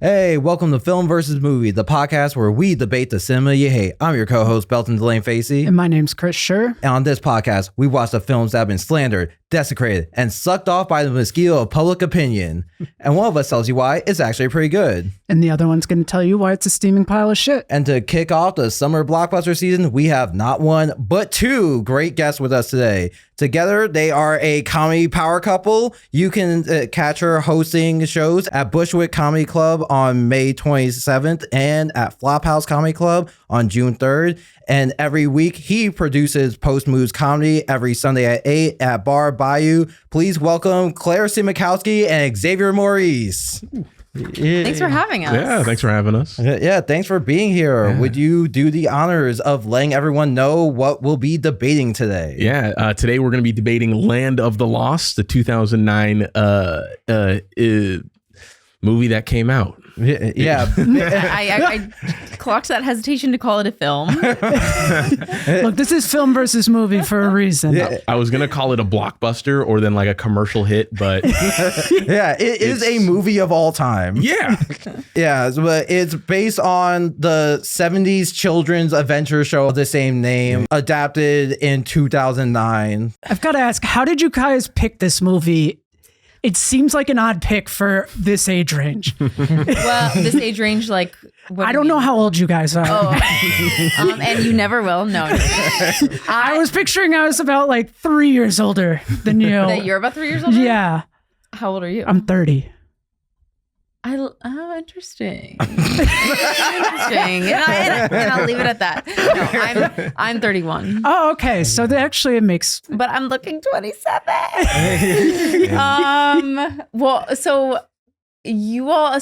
Hey, welcome to Film vs. Movie, the podcast where we debate the cinema you hate. I'm your co-host, Belton DeLaine-Facey. And my name's Chris Shurr. And on this podcast, we watch the films that have been slandered, desecrated, and sucked off by the mosquito of public opinion. And one of us tells you why it's actually pretty good. And the other one's going to tell you why it's a steaming pile of shit. And to kick off the summer blockbuster season, we have not one, but two great guests with us today. Together, they are a comedy power couple. You can catch her hosting shows at Bushwick Comedy Club on May 27th and at Flophouse Comedy Club on June 3rd. And every week, he produces Post Moves Comedy every Sunday at 8 at Bar Bayou. Please welcome Claire Siemietowski and Xavier Maurice. Thanks for having us. Yeah, thanks for having us. Yeah, thanks for being here. Yeah. Would you do the honors of letting everyone know what we'll be debating today? Yeah, today we're going to be debating Land of the Lost, the 2009 movie that came out. Yeah. I clocked that hesitation to call it a film. Look, this is film versus movie for a reason. Yeah. I was going to call it a blockbuster or then like a commercial hit, but... yeah, it is a movie of all time. Yeah. Yeah, but it's based on the 70s children's adventure show of the same name, adapted in 2009. I've got to ask, how did you guys pick this movie? It seems like an odd pick for this age range. Well, this age range, like... I don't know how old you guys are. Oh, and you never will. No. I was picturing I was about like 3 years older than you. That you're about 3 years older? Yeah. How old are you? I'm 30. Interesting. Interesting. And I'll leave it at that. No, I'm 31. Oh, okay. So actually it makes... But I'm looking 27. Well, so you all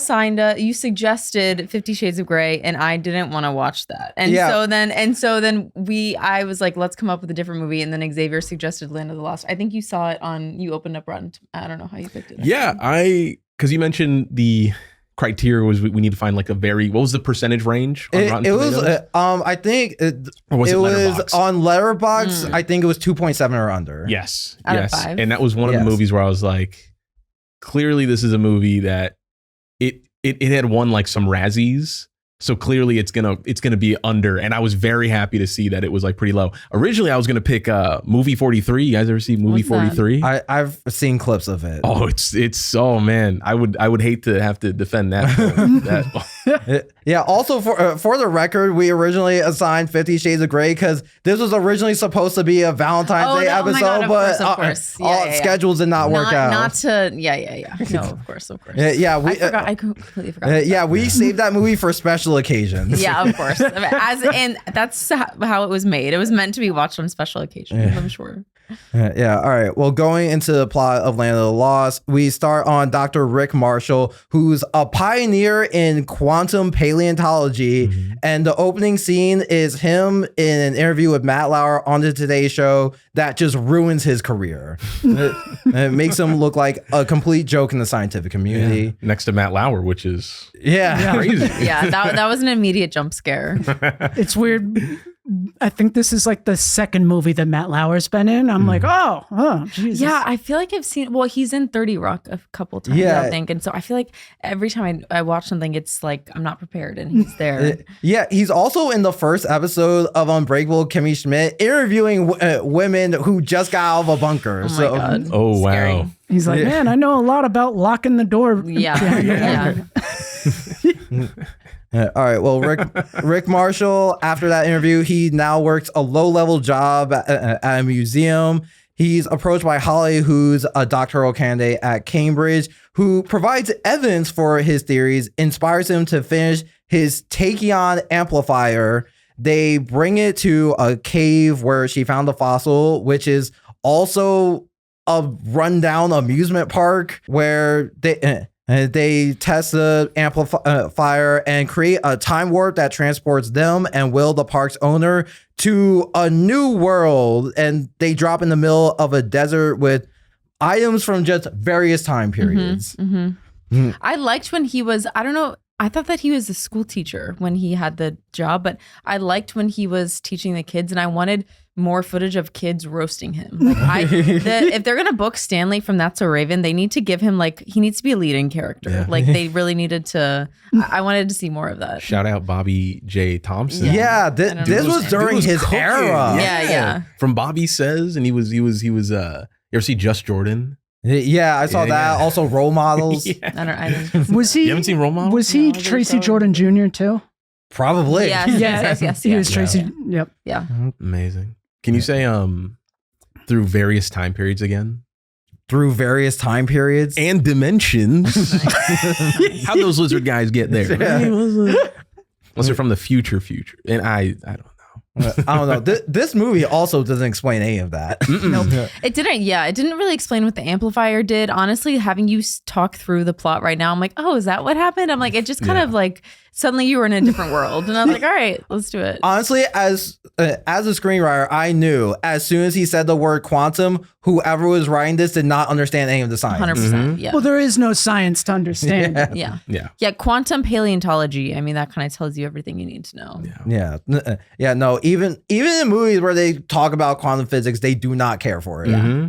you suggested 50 Shades of Grey, and I didn't want to watch that. And so then I was like, let's come up with a different movie. And then Xavier suggested Land of the Lost. I think you saw it you opened up Rotten. I don't know how you picked it. Yeah, because you mentioned the criteria was we need to find like what was the percentage range on Rotten Tomatoes? I think it was on Letterboxd. I think it was 2.7 or under. Yes. Out of 5. And that was one of the movies where I was like, clearly this is a movie that it had won like some Razzies. So clearly it's gonna be under, and I was very happy to see that it was like pretty low. Originally, I was gonna pick Movie 43. You guys ever see Movie 43? I've seen clips of it. Oh, it's oh man, I would hate to have to defend that. Yeah. Also, for the record, we originally assigned 50 Shades of Grey because this was originally supposed to be a Valentine's Day episode, God, but of course. Schedules did not work out. No, of course. I completely forgot. Yeah, we saved that movie for special occasions. Yeah, of course. And that's how it was made. It was meant to be watched on special occasions, I'm sure. Yeah. All right. Well, going into the plot of Land of the Lost, we start on Dr. Rick Marshall, who's a pioneer in quantum paleontology. Mm-hmm. And the opening scene is him in an interview with Matt Lauer on the Today Show that just ruins his career. It makes him look like a complete joke in the scientific community. Yeah. Next to Matt Lauer, which is crazy. Yeah, that was an immediate jump scare. It's weird. I think this is like the second movie that Matt Lauer's been in. I'm like, oh, Jesus. Yeah, I feel like I've seen, he's in 30 Rock a couple times, I think. And so I feel like every time I watch something, it's like, I'm not prepared and he's there. Yeah, he's also in the first episode of Unbreakable Kimmy Schmidt interviewing women who just got out of a bunker. Oh my God. Oh, Scary. wow. He's like, man, I know a lot about locking the door. Yeah. All right. Well, Rick Marshall, after that interview, he now works a low-level job at a museum. He's approached by Holly, who's a doctoral candidate at Cambridge, who provides evidence for his theories, inspires him to finish his tachyon amplifier. They bring it to a cave where she found the fossil, which is also a rundown amusement park where they test the amplifier and create a time warp that transports them and Will, the park's owner, to a new world. And they drop in the middle of a desert with items from just various time periods. Mm-hmm. I liked when he was, I don't know I thought that he was a school teacher when he had the job, but I liked when he was teaching the kids, and I wanted more footage of kids roasting him. Like if they're gonna book Stanley from That's So Raven, they need to give him he needs to be a leading character. Yeah. Like they really needed to. I wanted to see more of that. Shout out Bobby J. Thompson. Yeah, this was during his cooking. era. Yeah. From Bobby Says, and he was. You ever see Just Jordan? Yeah, I saw that. Yeah. Also, Role Models. Yeah. I didn't. Was he? You haven't seen Role Models? Was he No, Tracy so. Jordan Jr. too? Probably. Yes. He was Tracy. Yep. Yeah. Amazing. Can you say through various time periods again? Through various time periods. And dimensions. How'd those lizard guys get there? Yeah. Unless they're from the future. And I don't know. I don't know. This movie also doesn't explain any of that. Nope. It didn't. Yeah, it didn't really explain what the amplifier did. Honestly, having you talk through the plot right now, I'm like, oh, is that what happened? I'm like, it just kind of like suddenly you were in a different world, and I was like, all right, let's do it. Honestly, as a screenwriter, I knew as soon as he said the word quantum, whoever was writing this did not understand any of the science. 100%. Yeah. Well, there is no science to understand. Yeah. Quantum paleontology. I mean, that kind of tells you everything you need to know. Yeah. No. Even in movies where they talk about quantum physics, they do not care for it. Yeah.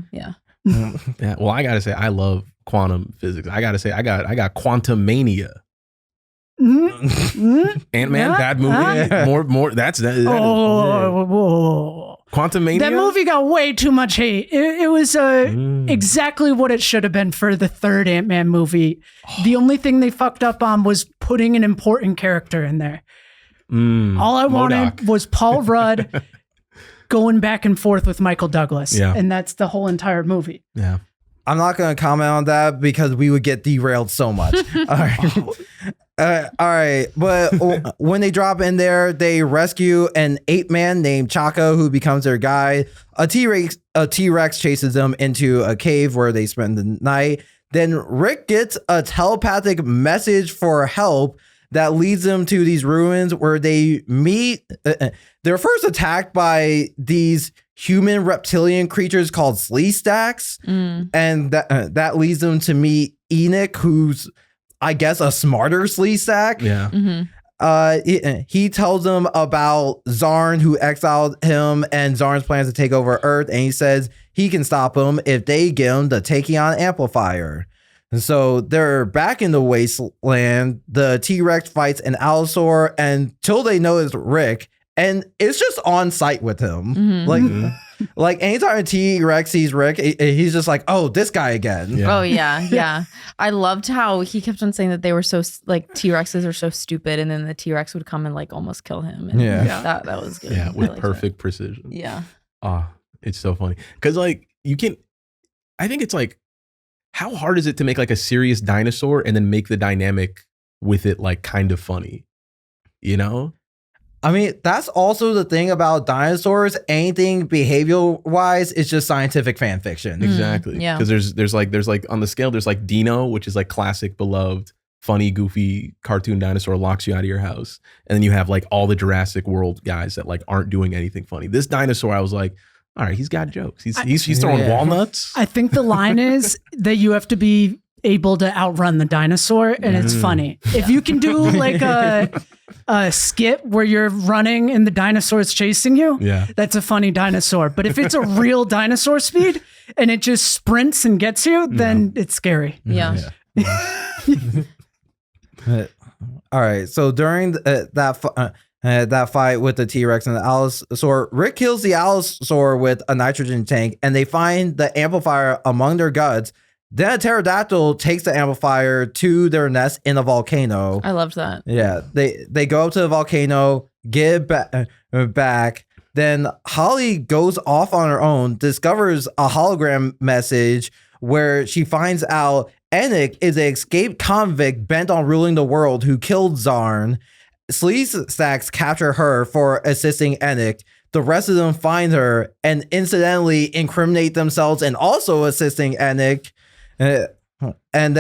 Yeah. Well, I gotta say, I love quantum physics. I gotta say, I got quantum mania. Ant-Man, bad movie. More. That's that. Quantum Mania. That movie got way too much hate. It was exactly what it should have been for the third Ant-Man movie. The only thing they fucked up on was putting an important character in there. All I wanted was Paul Rudd going back and forth with Michael Douglas. Yeah. And that's the whole entire movie. Yeah. I'm not going to comment on that because we would get derailed so much. All right. All right. But when they drop in there, they rescue an ape-man named Chaka who becomes their guide. A T-Rex chases them into a cave where they spend the night. Then Rick gets a telepathic message for help that leads them to these ruins where they meet. They're first attacked by these human reptilian creatures called Sleestaks. And that leads them to meet Enoch, who's, I guess, a smarter Sleestak. Yeah. He tells them about Zarn, who exiled him, and Zarn's plans to take over Earth. And he says he can stop them if they give him the Tachyon amplifier. And so they're back in the wasteland. The T-Rex fights an Allosaur until they notice Rick, and it's just on site with him. Like anytime a T-Rex sees Rick, he's just like, oh, this guy again. Oh yeah. I loved how he kept on saying that they were so like T-Rexes are so stupid, and then the T-Rex would come and like almost kill him. And that was good. Yeah, with perfect precision. Yeah. It's so funny because I think it's like, how hard is it to make like a serious dinosaur and then make the dynamic with it like kind of funny, you know? I mean, that's also the thing about dinosaurs. Anything behavioral wise is just scientific fan fiction. Exactly. Yeah. Because there's like on the scale, there's like Dino, which is like classic, beloved, funny, goofy cartoon dinosaur, locks you out of your house. And then you have like all the Jurassic World guys that like aren't doing anything funny. This dinosaur, I was like, all right, he's got jokes. He's throwing walnuts. I think the line is that you have to be able to outrun the dinosaur, and it's funny. If you can do like a skit where you're running and the dinosaur's chasing you, that's a funny dinosaur. But if it's a real dinosaur speed and it just sprints and gets you, then it's scary. Yeah. All right. So during that fight with the T-Rex and the Allosaur, Rick kills the Allosaur with a nitrogen tank, and they find the amplifier among their guts. Then a pterodactyl takes the amplifier to their nest in a volcano. I loved that. Yeah, they go up to the volcano, get back. Then Holly goes off on her own, discovers a hologram message where she finds out Enoch is an escaped convict bent on ruling the world who killed Zarn. Sleestaks capture her for assisting Enoch. The rest of them find her and incidentally incriminate themselves and also assisting Enoch. And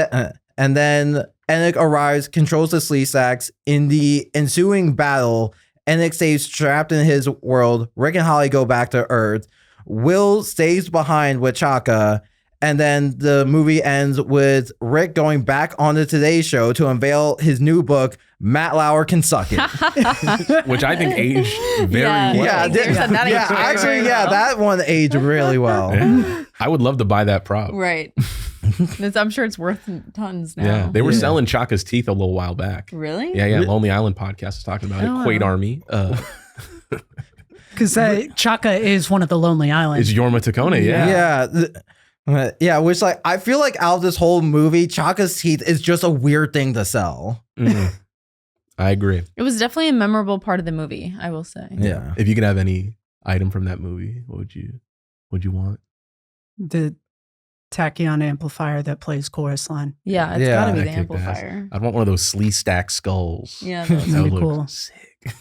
then Enoch arrives, controls the Sleestaks. In the ensuing battle, Enoch stays trapped in his world. Rick and Holly go back to Earth. Will stays behind with Chaka, And then the movie ends with Rick going back on the Today Show to unveil his new book, Matt Lauer Can Suck It. Which I think aged very well. That one aged really well. Yeah. I would love to buy that prop. Right. I'm sure it's worth tons now. Yeah, they were selling Chaka's teeth a little while back. Really? Yeah. Lonely Island podcast was talking about it. Quaid Army. Because Chaka is one of the Lonely Islands. It's Jorma Taccone, Yeah, which like I feel like out of this whole movie, Chaka's teeth is just a weird thing to sell. I agree. It was definitely a memorable part of the movie, I will say. Yeah. If you could have any item from that movie, what would you want? The tachyon amplifier that plays chorus line. Yeah, it's gotta be the amplifier. I'd want one of those Slee Stack skulls. Yeah, that'd be cool. Sick.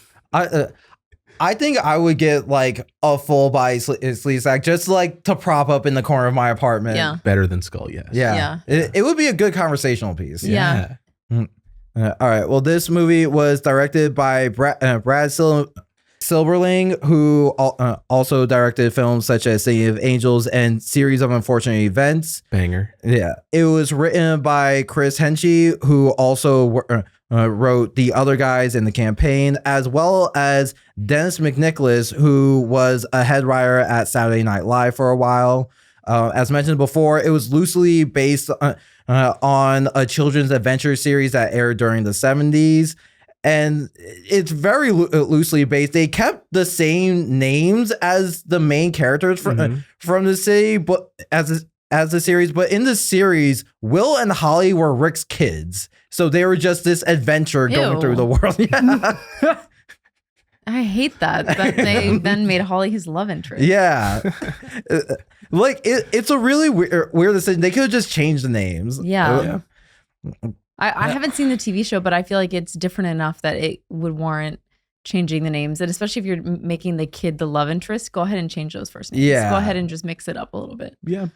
I think I would get like a full body sleeve sack just like to prop up in the corner of my apartment. Yeah. Better than skull, yes. Yeah. It would be a good conversational piece. Yeah. All right. Well, this movie was directed by Brad Silberling, who also directed films such as City of Angels and Series of Unfortunate Events. Banger. Yeah. It was written by Chris Henchy, who also wrote The Other Guys in The Campaign, as well as Dennis McNicholas, who was a head writer at Saturday Night Live for a while. As mentioned before, it was loosely based on a children's adventure series that aired during the 70s. And it's very loosely based. They kept the same names as the main characters from the city, but as the series. But in the series, Will and Holly were Rick's kids. So they were just this adventure going through the world. Yeah. I hate that they then made Holly his love interest. Yeah. Like it's a really weird decision. They could have just changed the names. Yeah. I haven't seen the TV show, but I feel like it's different enough that it would warrant changing the names. And especially if you're making the kid the love interest, go ahead and change those first names. Yeah. Go ahead and just mix it up a little bit. Yeah.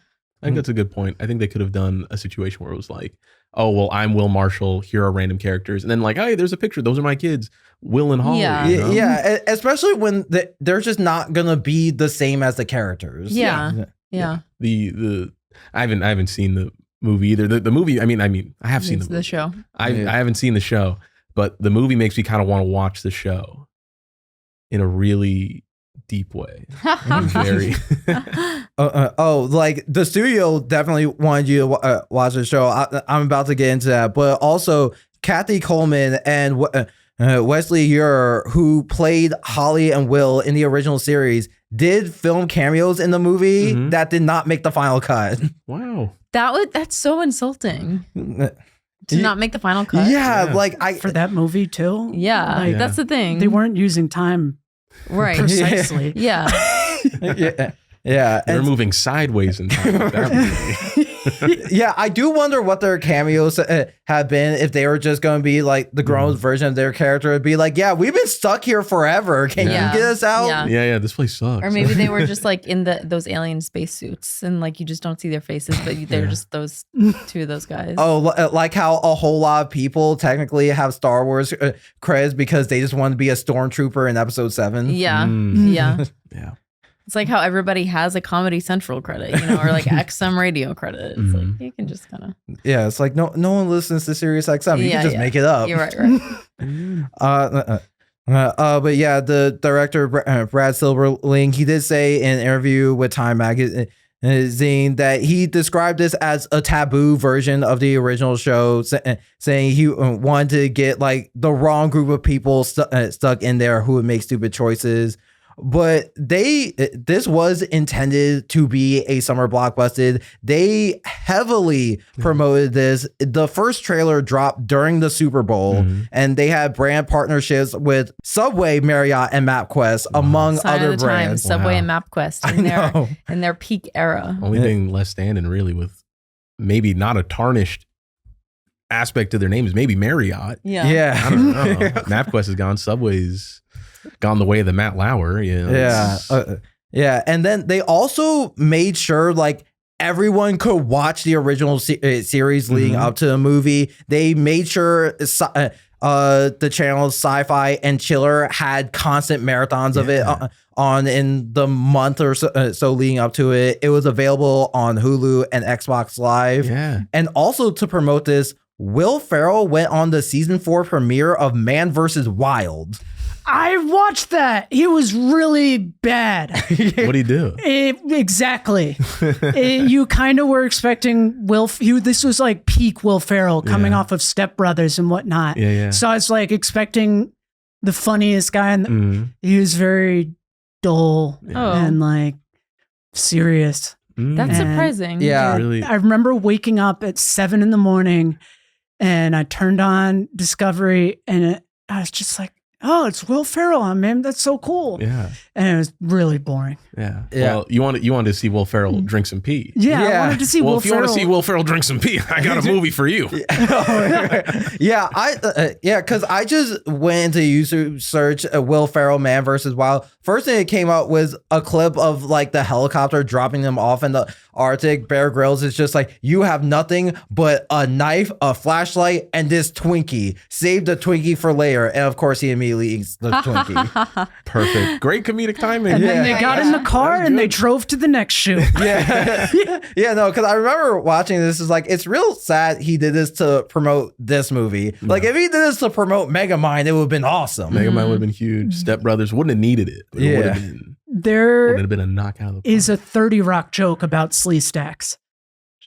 I think that's a good point. I think they could have done a situation where it was like, oh, well, I'm Will Marshall. Here are random characters. And then like, hey, there's a picture. Those are my kids, Will and Holly. Yeah. You know? Yeah. Especially when they're just not going to be the same as the characters. Yeah. The I haven't seen the movie either. The movie, I mean, I have seen the show. I haven't seen the show, but the movie makes me kind of want to watch the show in a really deep way. Very. Like the studio definitely wanted you to watch the show. I'm about to get into that, but also Kathy Coleman and Wesley Ure, who played Holly and Will in the original series, did film cameos in the movie that did not make the final cut. Wow. That's so insulting. To not make the final cut. Yeah, like for that movie too. Yeah, like, that's the thing. They weren't using time precisely. Yeah. Yeah. They're moving sideways in time with that movie. Yeah, I do wonder what their cameos have been, if they were just going to be like the grown version of their character. Would be like, yeah, we've been stuck here forever. Can you get us out? Yeah, this place sucks. Or maybe they were just like in those alien spacesuits and like you just don't see their faces, but they're just those two of those guys. Oh, like how a whole lot of people technically have Star Wars credits because they just wanted to be a stormtrooper in episode 7. Yeah. Yeah. It's like how everybody has a Comedy Central credit, or like XM radio credit. It's like you can just kind of. Yeah, it's like no one listens to Sirius XM. You can just make it up. You're right. But yeah, the director Brad Silberling, he did say in an interview with Time Magazine that he described this as a taboo version of the original show, saying he wanted to get like the wrong group of people stuck in there who would make stupid choices. But this was intended to be a summer blockbuster. They heavily promoted this. The first trailer dropped during the Super Bowl, and they had brand partnerships with Subway, Marriott, and MapQuest, among other brands. Subway and MapQuest in their peak era. Only thing less standing really with maybe not a tarnished aspect to their name is maybe Marriott. Yeah. I don't know. MapQuest is gone. Subway's gone the way of the Matt Lauer. Yeah. And then they also made sure like everyone could watch the original series leading up to the movie. They made sure the channels Sci-Fi and Chiller had constant marathons of it on in the month or so leading up to it. It was available on Hulu and Xbox Live. Yeah. And also to promote this, Will Ferrell went on the season 4 premiere of Man vs. Wild. I watched that. He was really bad. What'd he do? Exactly. You kind of were expecting this was like peak Will Ferrell coming off of Step Brothers and whatnot. Yeah. So I was like expecting the funniest guy, and he was very dull and like serious. That's surprising. Yeah. Really? I remember waking up at 7 a.m. and I turned on Discovery and I was just like, oh, it's Will Ferrell, man. That's so cool. Yeah. And it was really boring. Yeah. Well, you wanted to see Will Ferrell drink some pee. Yeah. I wanted to see Will Ferrell. Well, if you want to see Will Ferrell drink some pee, I got a movie for you. Because I just went into YouTube search Will Ferrell Man vs. Wild. First thing that came up was a clip of like the helicopter dropping them off in the Arctic. Bear Grylls is just like, you have nothing but a knife, a flashlight, and this Twinkie. Save the Twinkie for later. And of course, he immediately eats the Twinkie. Perfect. Great comedic timing. And then they got in the car and they drove to the next shoot. No, because I remember watching this. Is like, it's real sad he did this to promote this movie. Like, if he did this to promote Megamind, it would have been awesome. Megamind would have been huge. Step Brothers wouldn't have needed it. It would have been. There would have been a knockout of the park. is a 30 Rock joke about Slee Stacks.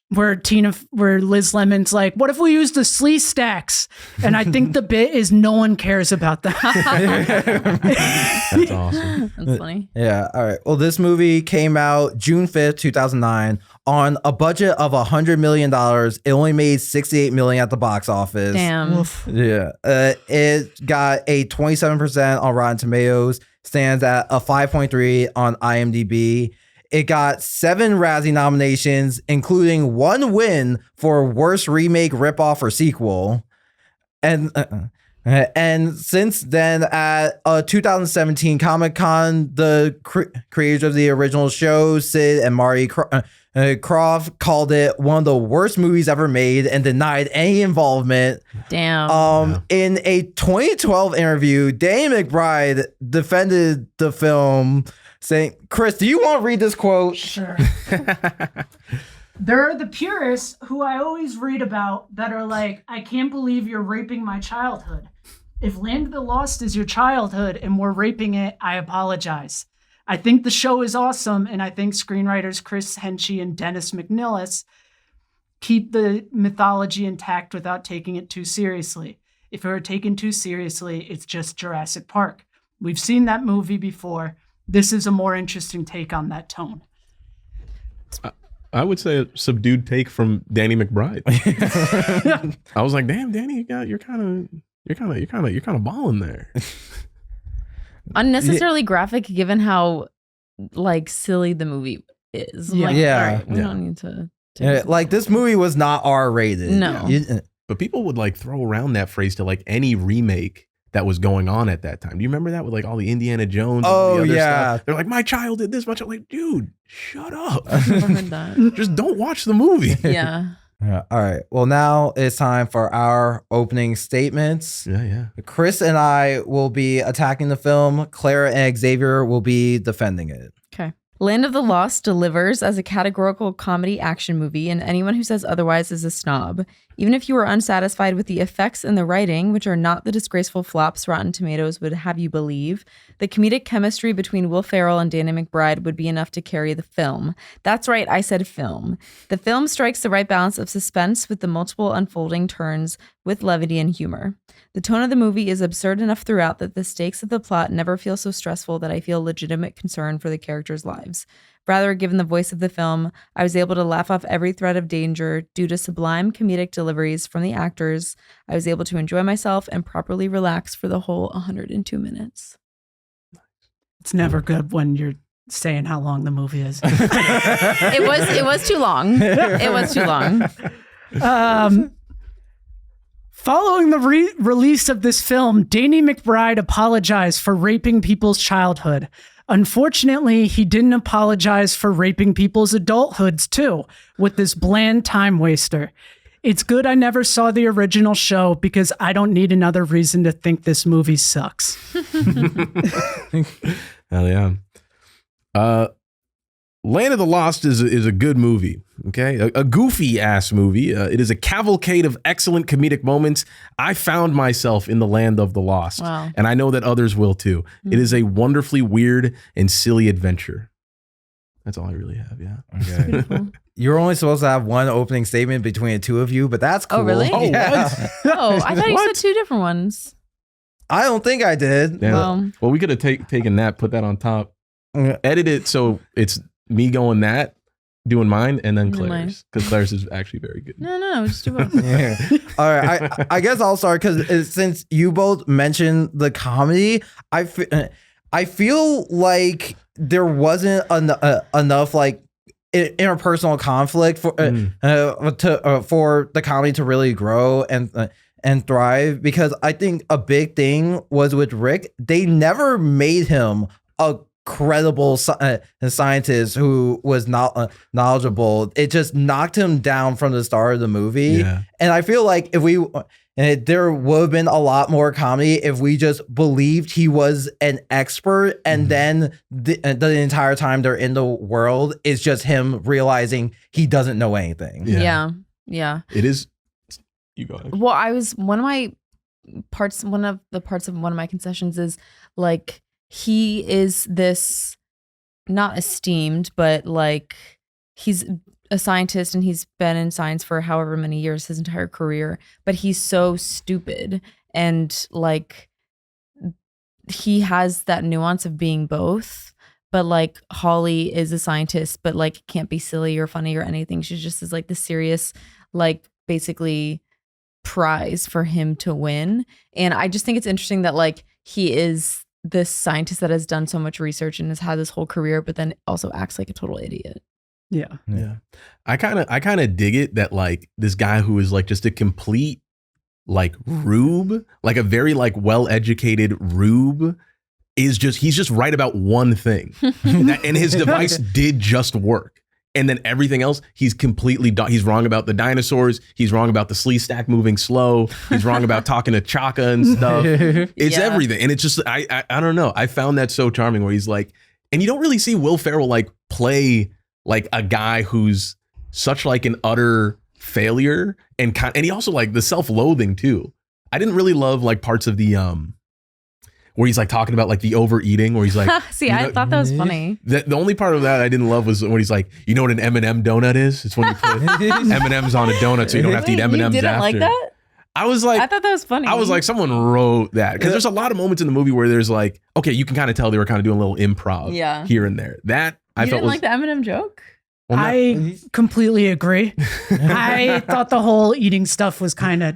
Where Liz Lemon's like, what if we use the Slee Stacks? And I think the bit is no one cares about that. That's awesome. That's funny. Yeah. All right. Well, this movie came out June 5th, 2009 on a budget of $100 million. It only made $68 million at the box office. Damn. Yeah. It got a 27% on Rotten Tomatoes, stands at a 5.3 on IMDb. It got 7 Razzie nominations, including 1 win for Worst Remake, Ripoff, or Sequel. And since then, at 2017 Comic-Con, the creators of the original show, Sid and Marty Croft, called it one of the worst movies ever made and denied any involvement. Damn. In a 2012 interview, Danny McBride defended the film, saying, Chris, do you want to read this quote? Sure. There are the purists who I always read about that are like, I can't believe you're raping my childhood. If Land of the Lost is your childhood and we're raping it, I apologize. I think the show is awesome, and I think screenwriters Chris Henchy and Dennis McNillis keep the mythology intact without taking it too seriously. If it were taken too seriously, it's just Jurassic Park. We've seen that movie before. This is a more interesting take on that tone. I would say a subdued take from Danny McBride. I was like, damn, Danny, you're kind of balling there. Unnecessarily graphic, given how like silly the movie is. Yeah. Like, Yeah. all right, we don't need to. Like, this movie was not R-rated. No. But people would like throw around that phrase to like any remake that was going on at that time. Do you remember that with like all the Indiana Jones? Oh, and the other yeah. stuff? They're like, my child did this much. I'm like, dude, shut up. I've never heard that. Just don't watch the movie. Yeah. All right. Well, now it's time for our opening statements. Yeah. Chris and I will be attacking the film. Clara and Xavier will be defending it. Okay. Land of the Lost delivers as a categorical comedy action movie, and anyone who says otherwise is a snob. Even if you are unsatisfied with the effects and the writing, which are not the disgraceful flops Rotten Tomatoes would have you believe, the comedic chemistry between Will Ferrell and Danny McBride would be enough to carry the film. That's right, I said film. The film strikes the right balance of suspense with the multiple unfolding turns with levity and humor. The tone of the movie is absurd enough throughout that the stakes of the plot never feel so stressful that I feel legitimate concern for the characters' lives. Rather, given the voice of the film, I was able to laugh off every threat of danger due to sublime comedic deliveries from the actors. I was able to enjoy myself and properly relax for the whole 102 minutes. It's never good when you're saying how long the movie is. It was too long. It was too long. Following the release of this film, Danny McBride apologized for raping people's childhood. Unfortunately, he didn't apologize for raping people's adulthoods too, with this bland time waster. It's good I never saw the original show because I don't need another reason to think this movie sucks. Hell yeah. Land of the Lost is a good movie, okay? A goofy ass movie. It is a cavalcade of excellent comedic moments. I found myself in the Land of the Lost, and I know that others will too. It is a wonderfully weird and silly adventure. That's all I really have, yeah. Okay. You're only supposed to have one opening statement between the two of you, but that's cool. Oh, really? Oh, yeah. Oh, I thought you said two different ones. I don't think I did. Well, we could have taken that, put that on top, edit it so it's me going doing mine, and then Claire's, because Claire's is actually very good. No, just do both. Yeah. All right, I guess I'll start because since you both mentioned the comedy, I feel like there wasn't enough like interpersonal conflict for the comedy to really grow and thrive, because I think a big thing was with Rick, they never made him a credible scientist who was not knowledgeable. It just knocked him down from the start of the movie. Yeah. And I feel like there would have been a lot more comedy if we just believed he was an expert, and then the entire time they're in the world is just him realizing he doesn't know anything. Yeah. It is. You go ahead. Well, one of the parts of one of my concessions is like, he is this not esteemed, but like he's a scientist and he's been in science for however many years, his entire career, but he's so stupid, and like he has that nuance of being both. But like Holly is a scientist, but like can't be silly or funny or anything. She's just is like the serious, like basically prize for him to win. And I just think it's interesting that like he is this scientist that has done so much research and has had this whole career, but then also acts like a total idiot. Yeah. I kind of dig it that like this guy who is like just a complete like rube, like a very like well-educated rube, he's just right about one thing, and his device did just work. And then everything else, he's completely he's wrong about the dinosaurs. He's wrong about the slee stack moving slow. He's wrong about talking to Chaka and stuff. It's everything. And it's just, I don't know. I found that so charming where he's like, and you don't really see Will Ferrell like play like a guy who's such like an utter failure, and he also like the self-loathing too. I didn't really love like parts of the where he's like talking about like the overeating, where he's like, see, I thought that was funny. The only part of that I didn't love was when he's like, you know what an M&M donut is? It's when you put M&Ms on a donut so you don't have to eat M&Ms after. You didn't like that? I was like, I thought that was funny. I was like, someone wrote that, because there's a lot of moments in the movie where there's like, okay, you can kind of tell they were kind of doing a little improv here and there. That I felt didn't like the M&M joke? Well, I completely agree. I thought the whole eating stuff was kind of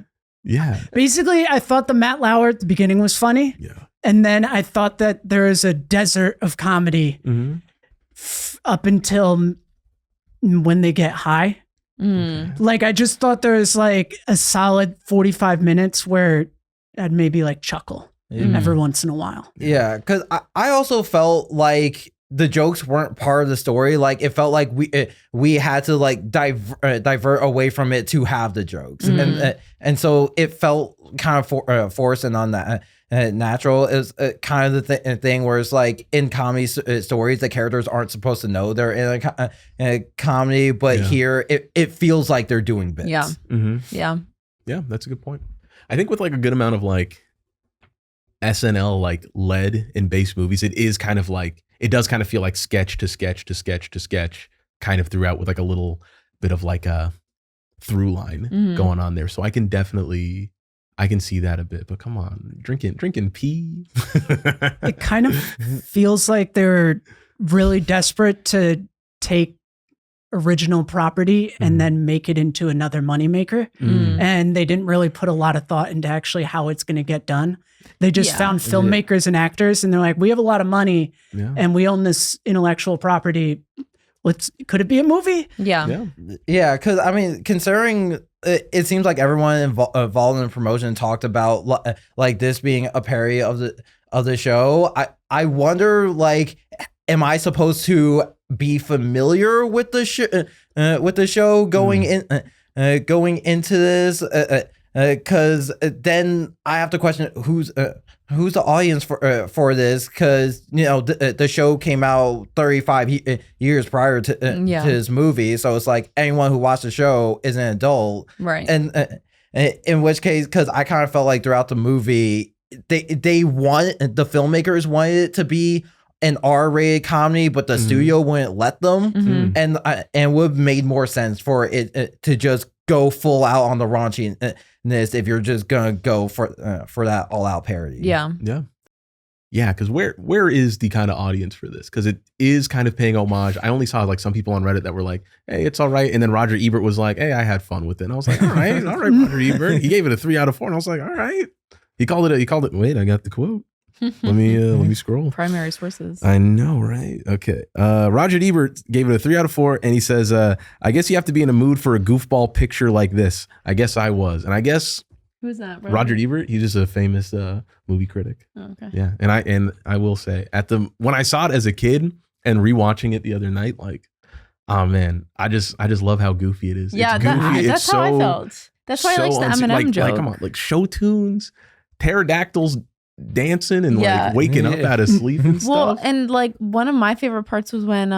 Basically, I thought the Matt Lauer at the beginning was funny. Yeah. And then I thought that there is a desert of comedy up until when they get high. Like, I just thought there was like a solid 45 minutes where I'd maybe like chuckle every once in a while. Yeah, because I also felt like the jokes weren't part of the story. Like, it felt like we had to like divert away from it to have the jokes, and so it felt kind of forced and on that. Natural is kind of the thing where it's like in comedy stories, the characters aren't supposed to know they're in a comedy, but here it feels like they're doing bits. Yeah, that's a good point. I think with like a good amount of like SNL like led in base movies, it is kind of like, it does kind of feel like sketch to sketch to sketch to sketch kind of throughout, with like a little bit of like a through line going on there. So I can see that a bit, but come on, drinking pee. It kind of feels like they're really desperate to take original property and then make it into another moneymaker. And they didn't really put a lot of thought into actually how it's going to get done. They just found filmmakers and actors, and they're like, we have a lot of money and we own this intellectual property. Could it be a movie? Yeah. Because I mean, considering it seems like everyone involved in the promotion talked about like this being a parody of the show. I wonder, like, am I supposed to be familiar with the show going going into this, because then I have to question who's the audience for this, because the show came out 35 years prior to his movie, so it's like anyone who watched the show is an adult, right? And in which case, because I kind of felt like throughout the movie they want, the filmmakers wanted it to be an R-rated comedy, but the studio wouldn't let them, and would have made more sense for it to just go full out on the raunchiness if you're just gonna go for that all-out parody. Yeah. Because where is the kind of audience for this? Because it is kind of paying homage. I only saw like some people on Reddit that were like, "Hey, it's all right," and then Roger Ebert was like, "Hey, I had fun with it." And I was like, "All right, Roger Ebert." He gave it a 3 out of 4, and I was like, "All right." He called it. Wait, I got the quote. Let me scroll. Primary sources. I know, right? Okay. Roger Ebert gave it a 3 out of 4, and he says, "I guess you have to be in a mood for a goofball picture like this. I guess I was." And I guess who's that? Roger Ebert. He's just a famous movie critic. Oh, okay. Yeah, and I will say when I saw it as a kid and rewatching it the other night, like, oh man, I just love how goofy it is. Yeah, it's goofy. that's how I felt. That's why I like the Eminem joke. Like, come on, like show tunes, pterodactyls dancing and like waking up out of sleep and stuff. Well, and like one of my favorite parts was when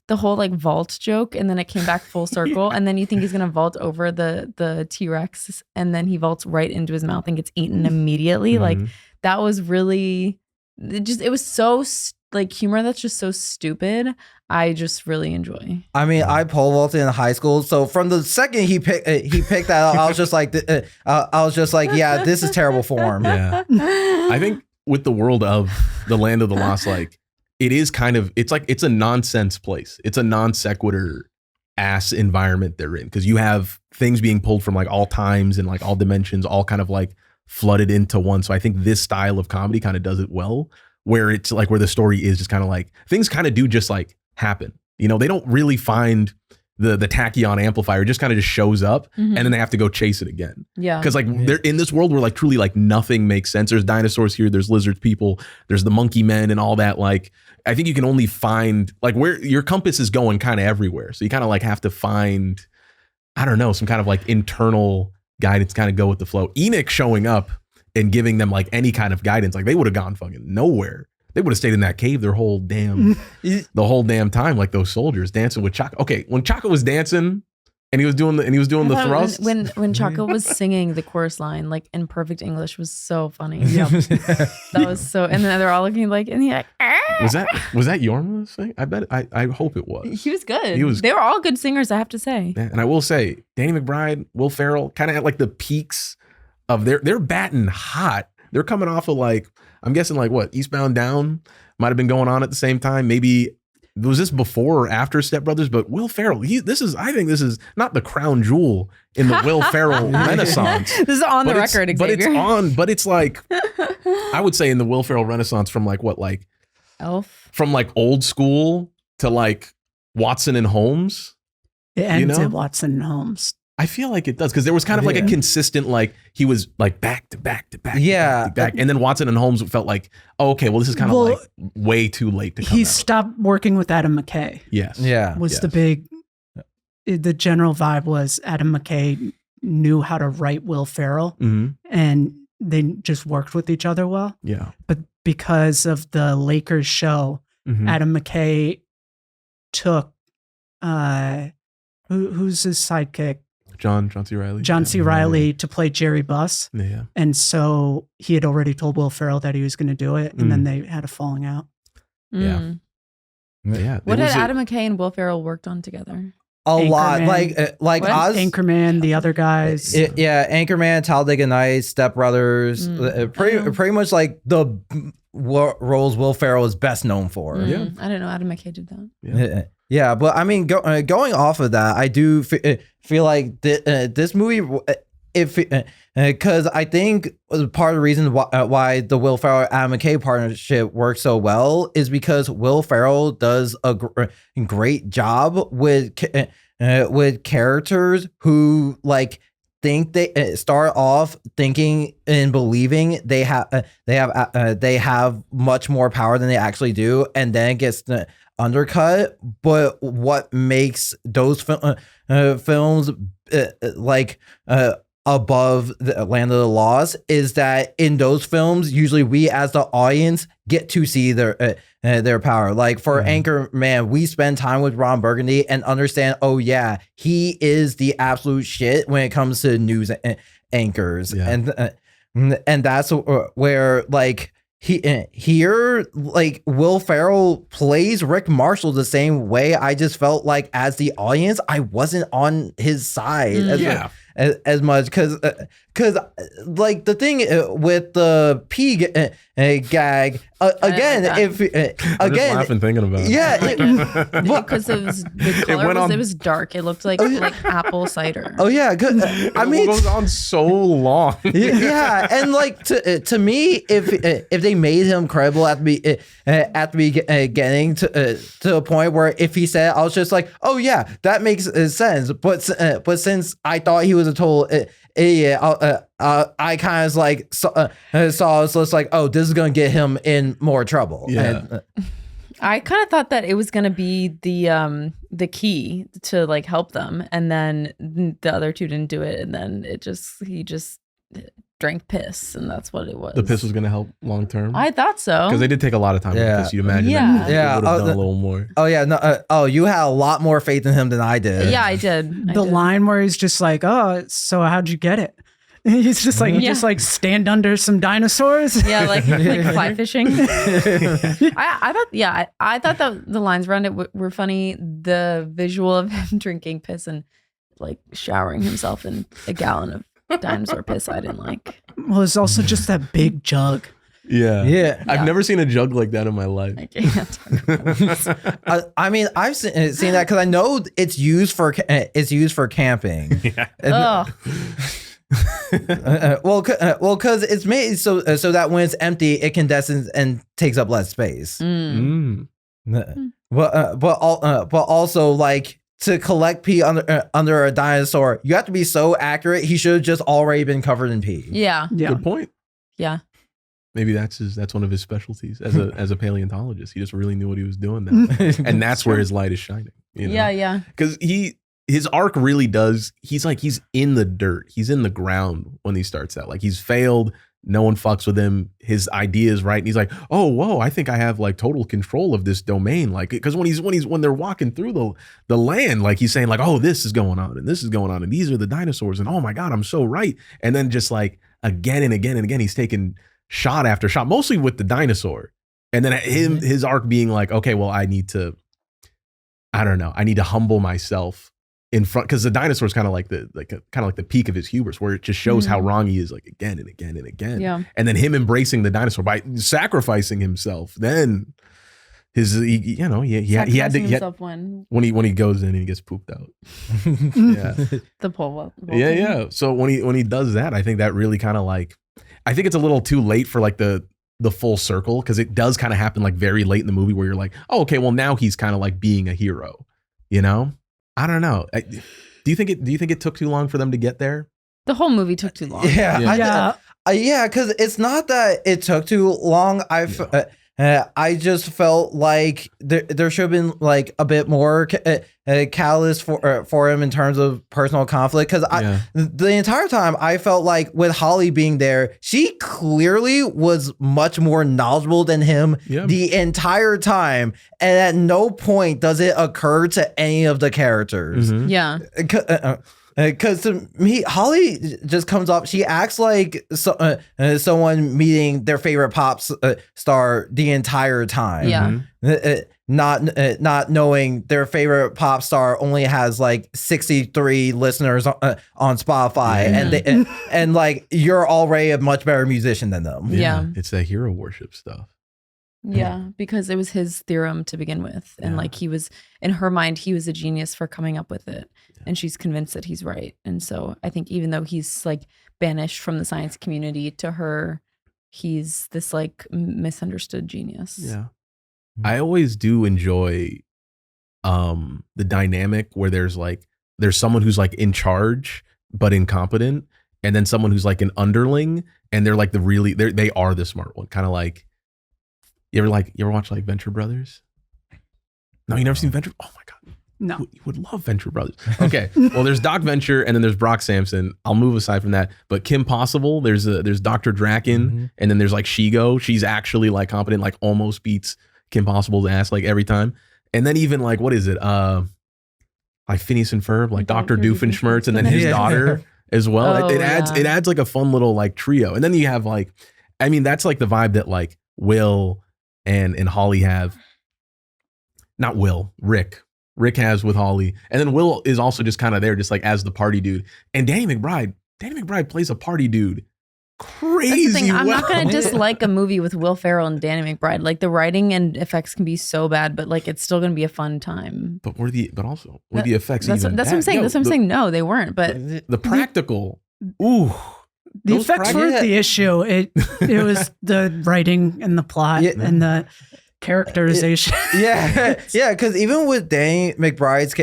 the whole like vault joke, and then it came back full circle, and then you think he's gonna vault over the T-Rex, and then he vaults right into his mouth and gets eaten immediately. Like that was really it was so like humor that's just so stupid. I just really enjoy. I mean, I pole vaulted in high school, so from the second he picked that up, I was just like, yeah, this is terrible form. Yeah, I think with the world of the Land of the Lost, like it is kind of, it's like it's a nonsense place. It's a non sequitur ass environment they're in, because you have things being pulled from like all times and like all dimensions, all kind of like flooded into one. So I think this style of comedy kind of does it well, where it's like where the story is just kind of like things kind of do just like happen. They don't really find the tachyon amplifier, just kind of just shows up and then they have to go chase it again. Yeah. Because like they're in this world where like truly like nothing makes sense. There's dinosaurs here, there's lizards people, there's the monkey men and all that. Like I think you can only find like where your compass is going kind of everywhere. So you kind of like have to find, I don't know, some kind of like internal guidance, kind of go with the flow. Enoch showing up and giving them like any kind of guidance, like they would have gone fucking nowhere. They would have stayed in that cave the whole damn time, like those soldiers dancing with Chaka. Okay, when Chaka was dancing and he was doing the thrusts. When Chaka was singing the chorus line like in perfect English was so funny. Yeah. That was so, and then they're all looking like, and he like, was that Yorma singing? I bet. I hope it was. He was good. They were all good singers, I have to say. Yeah, and I will say, Danny McBride, Will Ferrell, kind of at like the peaks of they're batting hot. They're coming off of like, I'm guessing like what, Eastbound Down might have been going on at the same time. Maybe was this before or after Step Brothers? But Will Ferrell, I think this is not the crown jewel in the Will Ferrell renaissance. This is on the record, Xavier. But it's like, I would say in the Will Ferrell renaissance from like what, like Elf, from like old school to like Watson and Holmes. It ends at Watson and Holmes. I feel like it does, because there was kind of like a consistent, like he was like back to back to back. Yeah. To back. And then Watson and Holmes felt like, oh, okay, well, this is kind of like way too late to come He out. stopped working with Adam McKay. Yes. Yeah. The general vibe was Adam McKay knew how to write Will Ferrell and they just worked with each other well. Yeah. But because of the Lakers show, Adam McKay took, who's his sidekick? John C. Reilly to play Jerry Buss. Yeah. And so he had already told Will Ferrell that he was going to do it. And then they had a falling out. Yeah. Yeah. What had Adam McKay and Will Ferrell worked on together? A lot. Like Oz. Anchorman, the other guys. Anchorman, Talladega Nights, Step Brothers. Pretty much like the roles Will Ferrell is best known for. Yeah. I didn't know Adam McKay did that. Yeah, but I mean, going off of that, I do feel like this movie, because I think part of the reason why the Will Ferrell Adam McKay partnership works so well is because Will Ferrell does a great job with characters who like think they start off thinking and believing they have much more power than they actually do, and then it gets undercut, but what makes those films like above the Land of the Lost is that in those films, usually we as the audience get to see their power. Like for Anchorman, we spend time with Ron Burgundy and understand, oh yeah, he is the absolute shit when it comes to news anchors, and that's where like here like Will Ferrell plays Rick Marshall the same way. I just felt like as the audience, I wasn't on his side as much because like the thing with the pee gag again, if I'm just laughing thinking about it. Because the color was dark. It looked like apple cider. Oh yeah, good. I mean, it goes on so long. And like to me, if they made him credible at the beginning to a point where if he said, I was just like, oh yeah, that makes sense. But since I thought he was a total idiot, I kind of like saw it's just like, oh, this is gonna get him in more trouble. I kind of thought that it was gonna be the key to like help them, and then the other two didn't do it, and then he just drank piss, and that's what it was. The piss was gonna help long term. I thought so because they did take a lot of time with this. You'd imagine, that they would have done a little more. Oh yeah, no. You had a lot more faith in him than I did. Yeah, I did. The line where he's just like, "Oh, so how'd you get it?" He's just like, just like stand under some dinosaurs. Yeah, like fly fishing. I thought that the lines around it were funny. The visual of him drinking piss and like showering himself in a gallon of dinosaur piss, I didn't like. Well, it's also just that big jug. Yeah. I've never seen a jug like that in my life. I can't talk about this. I mean, I've seen that because I know it's used for camping. Well, because it's made so that when it's empty, it condenses and takes up less space. But also like to collect pee under a dinosaur, you have to be so accurate. He should have just already been covered in pee. Yeah. Good point. Yeah. Maybe that's one of his specialties as a paleontologist. He just really knew what he was doing there, and that's where his light is shining. You know? Yeah. Because his arc really does. He's in the dirt. He's in the ground when he starts out. Like he's failed. No one fucks with him. His idea is right. And he's like, oh, whoa, I think I have like total control of this domain. Like, because when they're walking through the land, like he's saying like, oh, this is going on and this is going on. And these are the dinosaurs. And oh my God, I'm so right. And then just like again and again and again, he's taking shot after shot, mostly with the dinosaur. And then his arc being like, okay, well, I need to humble myself in front, because the dinosaur is kind of like the peak of his hubris, where it just shows how wrong he is, like again and again and again. Yeah. And then him embracing the dinosaur by sacrificing himself. Then he had to get when he goes in and he gets pooped out. The pole. Yeah. So when he does that, I think that really kind of like, I think it's a little too late for like the full circle, because it does kind of happen like very late in the movie where you're like, oh, okay, well now he's kind of like being a hero, you know? I don't know. Do you think it took too long for them to get there? The whole movie took too long. Yeah, because it's not that it took too long. I just felt like there should have been like a bit more catalyst for him in terms of personal conflict. Because the entire time I felt like with Holly being there, she clearly was much more knowledgeable than him the entire time, and at no point does it occur to any of the characters. Yeah. Because to me, Holly just comes off. She acts like someone meeting their favorite pop star the entire time. Yeah, not knowing their favorite pop star only has like 63 listeners on Spotify, and like you're already a much better musician than them. Yeah. It's that hero worship stuff. Yeah, because it was his theorem to begin with. And like he was, in her mind, he was a genius for coming up with it. And she's convinced that he's right. And so I think even though he's like banished from the science community, to her, he's this like misunderstood genius. Yeah. I always do enjoy the dynamic where there's someone who's like in charge but incompetent, and then someone who's like an underling, and they're like they are the smart one. Kind of like, you ever watch like Venture Brothers? No, you never seen Venture? Oh my God. No. You would love Venture Brothers. Okay. Well, there's Doc Venture and then there's Brock Sampson. I'll move aside from that. But Kim Possible, there's Dr. Draken, and then there's like Shigo. She's actually like competent, like almost beats Kim Possible's ass like every time. And then even like, what is it? Like Phineas and Ferb, like Dr. Doofenshmirtz, and then his daughter as well. It adds like a fun little like trio. And then you have like, I mean, that's like the vibe that like Will and Holly have. Not Will, Rick. Rick has with Holly. And then Will is also just kind of there, just like as the party dude. And Danny McBride plays a party dude. Crazy. That's the thing. I'm not going to dislike a movie with Will Ferrell and Danny McBride. Like the writing and effects can be so bad, but like it's still going to be a fun time. But were the effects that's even what I'm saying. That's what I'm saying. No, they weren't. But the practical, ooh. The effects weren't the issue. It was the writing and the plot and the characterization. Because even with Danny McBride's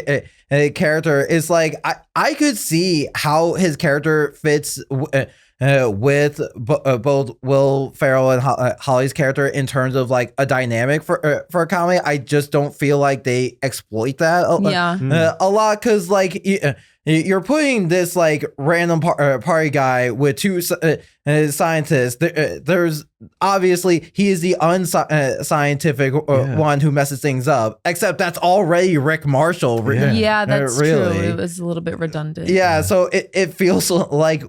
character, it's like I could see how his character fits with both Will Ferrell and Holly's character in terms of like a dynamic for a comedy. I just don't feel like they exploit that a lot, because like you're putting this like random party guy with two scientists. There's obviously he is the unscientific one who messes things up, except that's already Rick Marshall. That's really true. It was a little bit redundant. So it feels like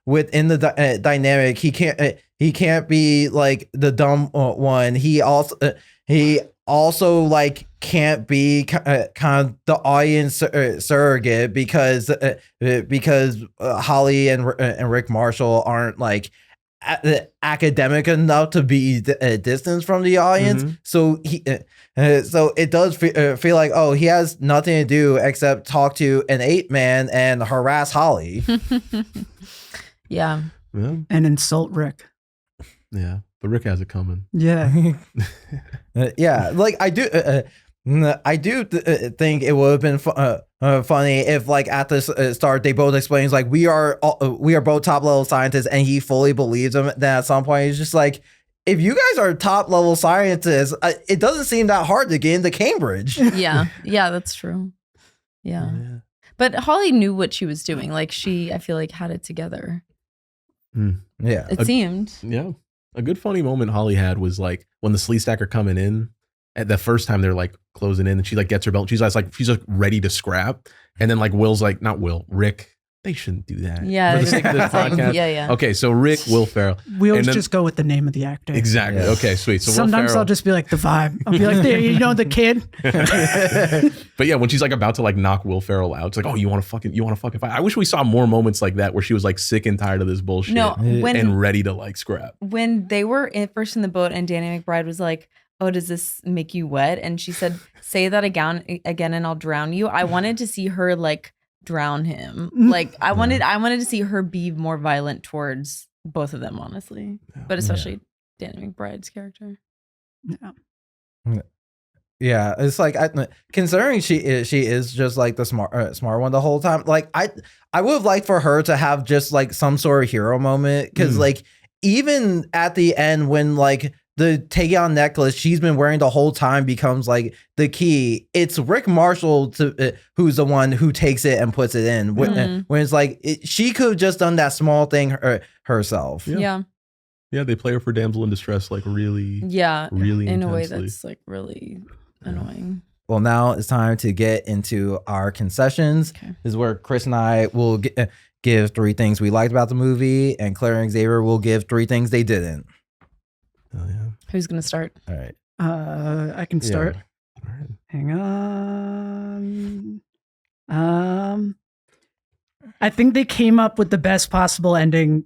within the dynamic, he can't be like the dumb one. He also like can't be kind of the audience surrogate because Holly and Rick Marshall aren't like academic enough to be distanced from the audience. So so it does feel like, oh, he has nothing to do except talk to an ape man and harass Holly. And insult Rick. Yeah, but Rick has it coming. Yeah. Like I do think it would have been funny if like at the start they both explains like we are both top level scientists, and he fully believes them. Then at some point he's just like, if you guys are top level scientists, it doesn't seem that hard to get into Cambridge. Yeah, that's true. Yeah. But Holly knew what she was doing. Like I feel like had it together. Yeah, it seemed. Yeah. A good funny moment Holly had was like when the Slee Stacker coming in at the first time they're like closing in, and she like gets her belt. She's like ready to scrap. And then like Will's like, not Will, Rick. They shouldn't do that. Yeah. For the sake of this podcast. Yeah. Okay, so Rick, Will Ferrell. We always just go with the name of the actor. Exactly. Yeah. Okay, sweet. So sometimes I'll just be like the vibe. I'll be like, the kid. But yeah, when she's like about to like knock Will Ferrell out, it's like, oh, you want to fucking fight? I wish we saw more moments like that where she was like sick and tired of this bullshit and ready to like scrap. When they were first in the boat and Danny McBride was like, oh, does this make you wet? And she said, say that again and I'll drown you. I wanted to see her like drown him. Like I wanted to see her be more violent towards both of them, honestly. But especially Danny McBride's character. Yeah, it's like considering she is just like the smart one the whole time. Like I would have liked for her to have just like some sort of hero moment, because like even at the end when like the take-on necklace she's been wearing the whole time becomes like the key, it's Rick Marshall who's the one who takes it and puts it in. When it's like she could have just done that small thing herself. Yeah, they play her for damsel in distress like really really in intensely. A way that's like really annoying. Well, now it's time to get into our concessions. Okay. This is where Chris and I will give 3 things we liked about the movie, and Claire and Xavier will give 3 things they didn't. Oh yeah. Who's gonna start? All right. I can start. All right. Hang on. I think they came up with the best possible ending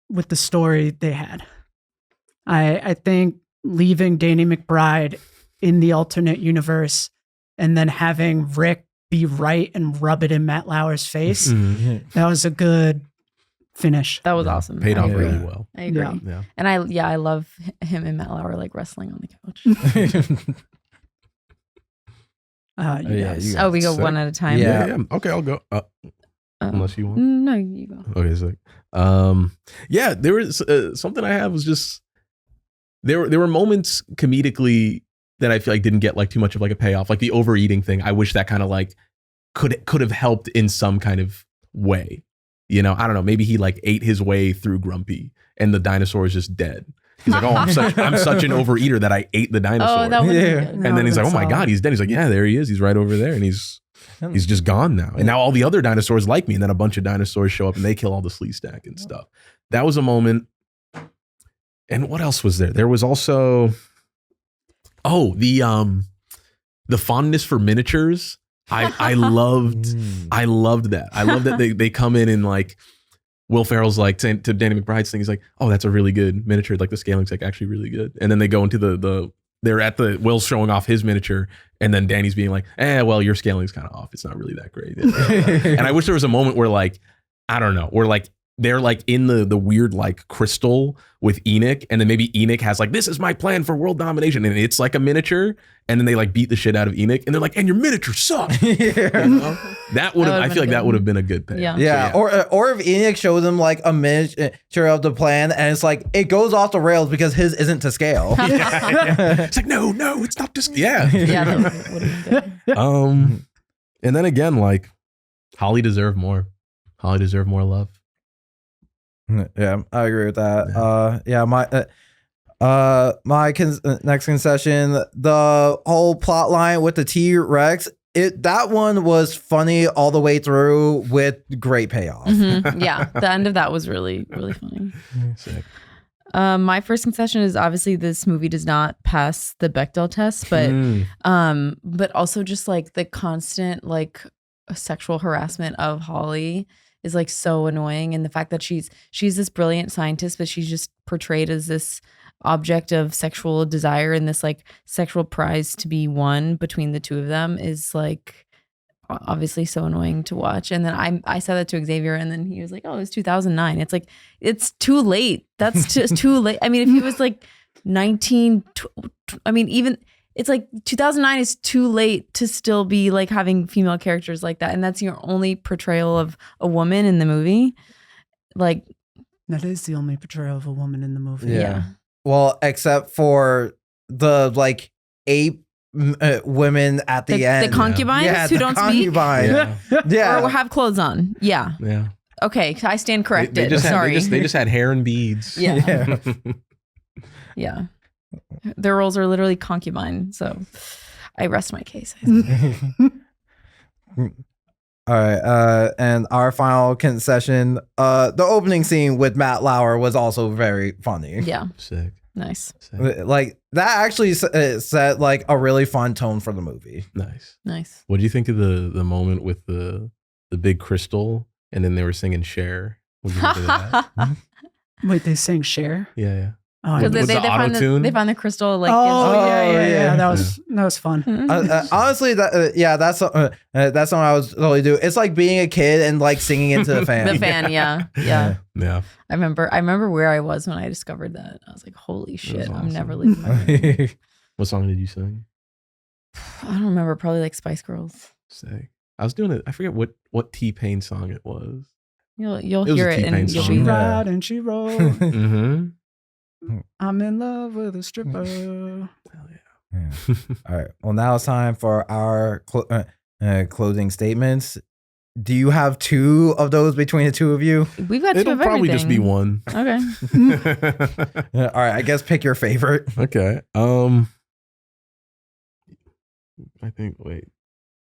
with the story they had. I think leaving Danny McBride in the alternate universe and then having Rick be right and rub it in Matt Lauer's face, that was a good finish. That was awesome. Paid off really well. I agree. Yeah. And I love him and Matt Lauer like wrestling on the couch. We go one at a time. Yeah. Okay, I'll go. Unless you want. No, you go. Okay, so there was something I have was just there were moments comedically that I feel like didn't get like too much of like a payoff, like the overeating thing. I wish that kind of like could have helped in some kind of way. You know, I don't know. Maybe he like ate his way through Grumpy and the dinosaur is just dead. He's like, oh, I'm such an overeater that I ate the dinosaur. Oh, that would be good. And then he's like, oh my God, he's dead. He's like, yeah, there he is. He's right over there. And he's just gone now. And now all the other dinosaurs like me. And then a bunch of dinosaurs show up and they kill all the Sleestack and stuff. That was a moment. And what else was there? There was also, the fondness for miniatures. I loved that. I love that they come in and like Will Ferrell's like saying to Danny McBride's thing, he's like, oh, that's a really good miniature. Like the scaling's like actually really good. And then they go into they're at Will's showing off his miniature, and then Danny's being like, well, your scaling's kind of off. It's not really that great. And I wish there was a moment where like, I don't know, where like they're like in the weird like crystal with Enoch, and then maybe Enoch has like, this is my plan for world domination, and it's like a miniature, and then they like beat the shit out of Enoch, and they're like, and your miniature sucks. You know? That would have, I feel like that would have been a good pay. Yeah. Or if Enoch shows them like a miniature of the plan, and it's like it goes off the rails because his isn't to scale. It's like no, it's not to scale. Yeah, that would have been good. And then again, like Holly deserved more. Holly deserved more love. Yeah, I agree with that. Next concession, the whole plot line with the T-Rex, that one was funny all the way through with great payoff. Mm-hmm. Yeah, the end of that was really, really funny. Sick. My first concession is obviously this movie does not pass the Bechdel test, but also just like the constant like sexual harassment of Holly is like so annoying, and the fact that she's this brilliant scientist, but she's just portrayed as this object of sexual desire, and this like sexual prize to be won between the two of them is like obviously so annoying to watch. And then I said that to Xavier, and then he was like, oh, it was 2009. It's like, it's too late. That's just too late. I mean, if he was like 19, I mean, even it's like 2009 is too late to still be like having female characters like that. And that's your only portrayal of a woman in the movie. Like, that is the only portrayal of a woman in the movie. Yeah. Well, except for the like 8 women at the end. The concubines who don't speak? Yeah. Or have clothes on. Yeah. Yeah. Okay, I stand corrected. They just Sorry. they just had hair and beads. Yeah. Yeah. Their roles are literally concubine. So I rest my case. All right. And our final concession, the opening scene with Matt Lauer was also very funny. Yeah. Sick. Nice. Sick. Like that actually set like a really fun tone for the movie. Nice. What do you think of the moment with the big crystal, and then they were singing Share? What do you think of that? Wait, they sang Share? Yeah. Oh, Because they find the crystal like. Yeah. That was fun. Honestly, that's something I was totally do. It's like being a kid and like singing into the fan. The fan, yeah. Yeah. I remember where I was when I discovered that. I was like, holy shit, awesome. I'm never leaving my room. What song did you sing? I don't remember. Probably like Spice Girls. Sick. I was doing it. I forget what T-Pain song it was. You'll hear it and you'll She be ride and she roll. Mm-hmm. I'm in love with a stripper. Hell yeah. All right. Well, now it's time for our closing statements. Do you have 2 of those between the 2 of you? We've got 2 It'll of probably everything. just be one. Okay. All right. I guess pick your favorite. Okay. I think. Wait.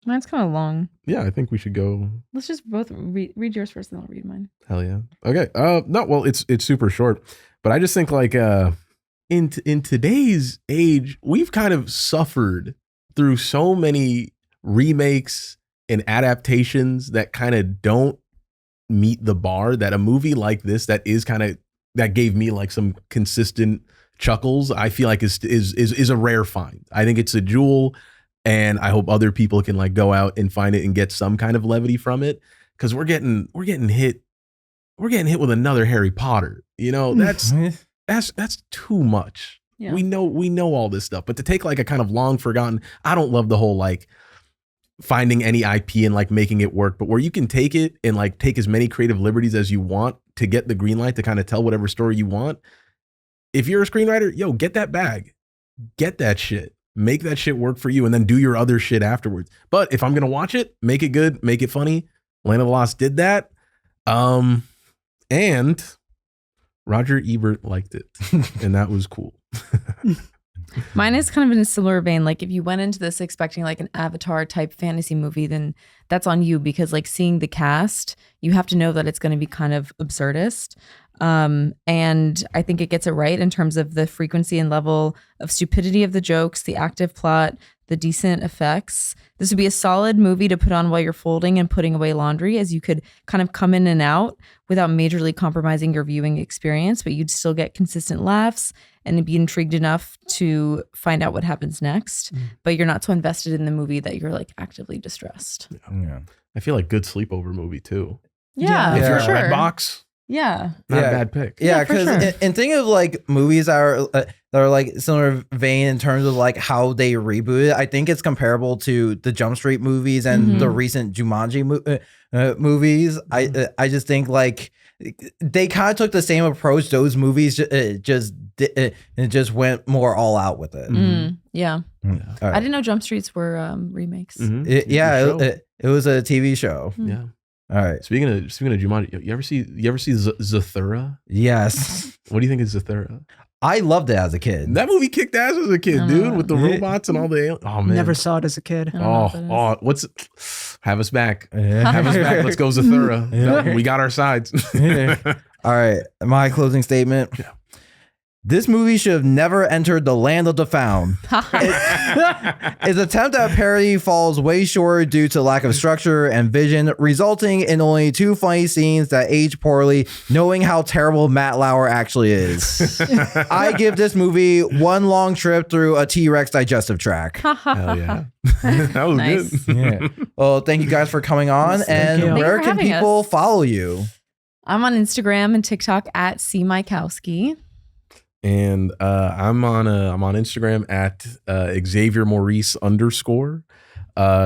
Mine's kind of long. Yeah, I think we should go. Let's just both read yours first, and I'll read mine. Hell yeah. Okay. No. Well, it's super short, but I just think like in today's age, we've kind of suffered through so many remakes and adaptations that kind of don't meet the bar that a movie like this that gave me like some consistent chuckles, I feel like is a rare find. I think it's a jewel, and I hope other people can like go out and find it and get some kind of levity from it, because we're getting hit with another Harry Potter. You know, that's too much. Yeah. We know all this stuff, but to take like a kind of long forgotten, I don't love the whole like finding any IP and like making it work, but where you can take it and like take as many creative liberties as you want to get the green light to kind of tell whatever story you want. If you're a screenwriter, get that bag, get that shit. make that shit work for you and then do your other shit afterwards. But if I'm going to watch it, make it good, make it funny. Land of the Lost did that. And Roger Ebert liked it. And that was cool. Mine is kind of in a similar vein. Like if you went into this expecting like an Avatar type fantasy movie, then that's on you, because like seeing the cast, you have to know that it's going to be kind of absurdist. And I think it gets it right in terms of the frequency and level of stupidity of the jokes, the active plot, the decent effects. This would be a solid movie to put on while you're folding and putting away laundry, as you could kind of come in and out without majorly compromising your viewing experience, but you'd still get consistent laughs and be intrigued enough to find out what happens next. But you're not so invested in the movie that you're like actively distressed. Yeah. I feel like good sleepover movie too. Yeah, If you're for sure. a Redbox, Yeah. not Yeah. a bad pick. Yeah, for because sure. and think of like movies that are like similar vein in terms of like how they reboot it. I think it's comparable to the Jump Street movies and the recent Jumanji movies. I just think like they kind of took the same approach. Those movies just went more all out with it. Yeah. All I right. didn't know Jump Streets were remakes. It was a TV show. Yeah. All right. Speaking of Jumanji, you ever see Zathura? Yes. What do you think of Zathura? I loved it as a kid. That movie kicked ass as a kid, I dude, know. with the robots and all the oh man. Never saw it as a kid. I don't know what that is. Oh, what's have us back. Have us back. Let's go Zathura. Yeah. We got our sides. All right. My closing statement. Yeah. This movie should have never entered the land of the found. Its attempt at parody falls way short due to lack of structure and vision, resulting in only 2 funny scenes that age poorly, knowing how terrible Matt Lauer actually is. I give this movie one long trip through a T-Rex digestive tract. Hell yeah. That was Nice. good. Yeah. Well, thank you guys for coming on. And you. Thank you where for can having people us. follow you? I'm on Instagram and TikTok at Siemietowski. And I'm on Instagram at Xavier Maurice _.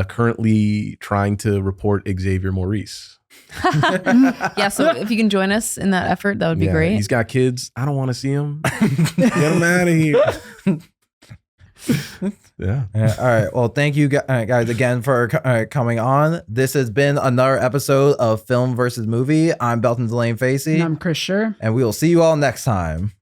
Currently trying to report Xavier Maurice. Yeah, so if you can join us in that effort, that would be great. He's got kids. I don't want to see him. Get him out of here. Yeah. All right. Well, thank you guys again for coming on. This has been another episode of Film versus Movie. I'm Belton DeLaine-Facey. And I'm Chris Shurr. And we will see you all next time.